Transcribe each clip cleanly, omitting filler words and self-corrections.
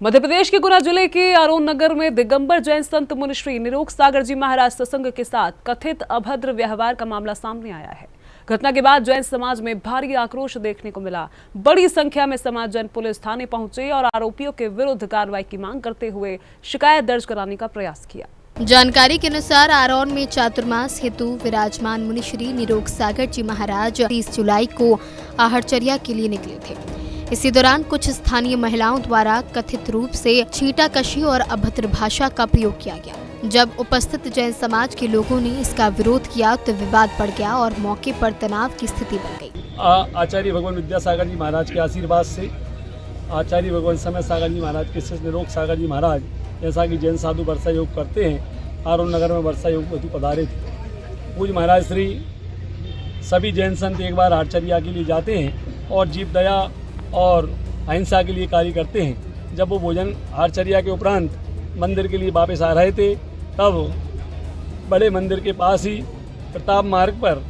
मध्य प्रदेश के गुना जिले के आरोन नगर में दिगंबर जैन संत मुनिश्री निरोग सागर जी महाराज सत्संग के साथ कथित अभद्र व्यवहार का मामला सामने आया है। घटना के बाद जैन समाज में भारी आक्रोश देखने को मिला। बड़ी संख्या में समाजजन पुलिस थाने पहुंचे और आरोपियों के विरुद्ध कार्रवाई की मांग करते हुए शिकायत दर्ज कराने का प्रयास किया। जानकारी के अनुसार आरोन में चातुर्मास हेतु विराजमान मुनिश्री निरोग सागर जी महाराज 30 जुलाई को आहरचर्या के लिए निकले थे। इसी दौरान कुछ स्थानीय महिलाओं द्वारा कथित रूप से छींटाकशी और अभद्र भाषा का प्रयोग किया गया। जब उपस्थित जैन समाज के लोगों ने इसका विरोध किया तो विवाद बढ़ गया और मौके पर तनाव की स्थिति बन गई। आचार्य भगवान विद्यासागर जी महाराज के आशीर्वाद से आचार्य भगवान समय सागर जी महाराज के शिष्य निरोग सागर जी महाराज जैसा कि जैन साधु वर्षा योग करते हैं, आरोन नगर में वर्षा योग हेतु पधारे थे। पूज्य महाराज श्री सभी जैन संत एक बार आहरचर्या के लिए जाते हैं और जीव दया और अहिंसा के लिए कार्य करते हैं। जब वो भोजन आहरचर्या के उपरांत मंदिर के लिए वापस आ रहे थे, तब बड़े मंदिर के पास ही प्रताप मार्ग पर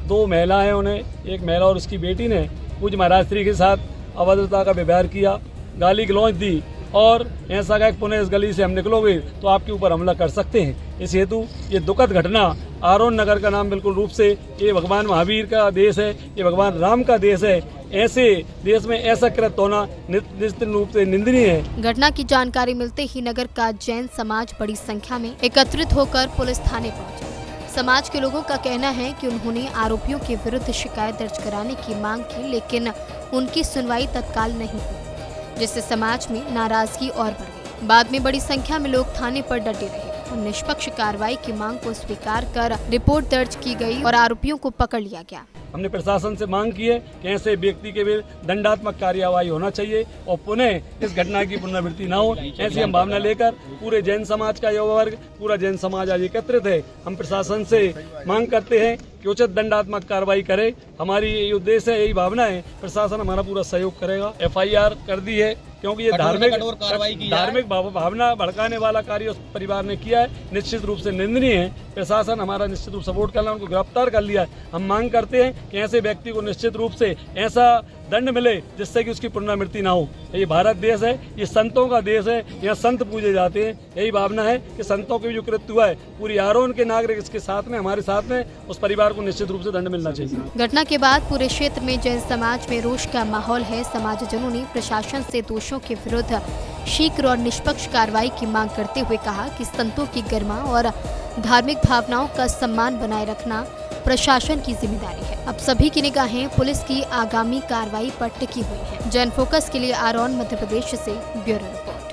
दो महिलाएं, उन्हें एक महिला और उसकी बेटी ने पूज्य महाराज श्री के साथ अभद्रता का व्यवहार किया, गाली गलौज दी और ऐसा कहा कि पुनः इस गली से हम निकलोगे तो आपके ऊपर हमला कर सकते हैं। इस हेतु ये दुखद घटना आरोन नगर का नाम बिल्कुल रूप से ये भगवान महावीर का देश है, ये भगवान राम का देश है। ऐसे देश में ऐसा कृत्य होना निश्चित रूप से निंदनीय है। घटना की जानकारी मिलते ही नगर का जैन समाज बड़ी संख्या में एकत्रित होकर पुलिस थाने पहुंचे। समाज के लोगों का कहना है कि उन्होंने आरोपियों के विरुद्ध शिकायत दर्ज कराने की मांग की, लेकिन उनकी सुनवाई तत्काल नहीं हुई, जिससे समाज में नाराजगी और बढ़ गई। बाद में बड़ी संख्या में लोग थाने पर डटे रहे और निष्पक्ष कार्रवाई की मांग को स्वीकार कर रिपोर्ट दर्ज की गई और आरोपियों को पकड़ लिया गया। हमने प्रशासन से मांग की है कि ऐसे व्यक्ति के विरुद्ध दंडात्मक कार्यवाही होना चाहिए और पुनः इस घटना की पुनरावृत्ति न हो। ऐसी हम भावना लेकर पूरे जैन समाज का युवा वर्ग, पूरा जैन समाज आज एकत्रित है। हम प्रशासन से मांग करते हैं कि उचित दंडात्मक कार्रवाई करे। हमारी यही उद्देश्य है, यही भावना है। प्रशासन हमारा पूरा सहयोग करेगा। FIR कर दी है क्योंकि ये धार्मिक भावना भड़काने वाला कार्य उस परिवार ने किया है, निश्चित रूप से निंदनीय है। प्रशासन हमारा निश्चित रूप सपोर्ट करना, उनको गिरफ्तार कर लिया है। हम मांग करते हैं कि ऐसे व्यक्ति को निश्चित रूप से ऐसा दंड मिले जिससे कि उसकी पुनरावृत्ति ना हो। ये भारत देश है, ये संतों का देश है, यहाँ संत पूजे जाते हैं। यही भावना है कि संतों के जो कृत्य हुआ है, पूरी आरोन के नागरिक इसके साथ में, हमारे साथ में, उस परिवार को निश्चित रूप से दंड मिलना चाहिए। घटना के बाद पूरे क्षेत्र में जैन समाज में रोष का माहौल है। समाजजनों ने प्रशासन से दोषियों के विरुद्ध शीघ्र और निष्पक्ष कार्रवाई की मांग करते हुए कहा कि संतों की गरिमा और धार्मिक भावनाओं का सम्मान बनाए रखना प्रशासन की जिम्मेदारी है। अब सभी की निगाहें पुलिस की आगामी कार्रवाई पर टिकी हुई हैं। जैन फोकस के लिए आरोन मध्य प्रदेश से ब्यूरो रिपोर्ट।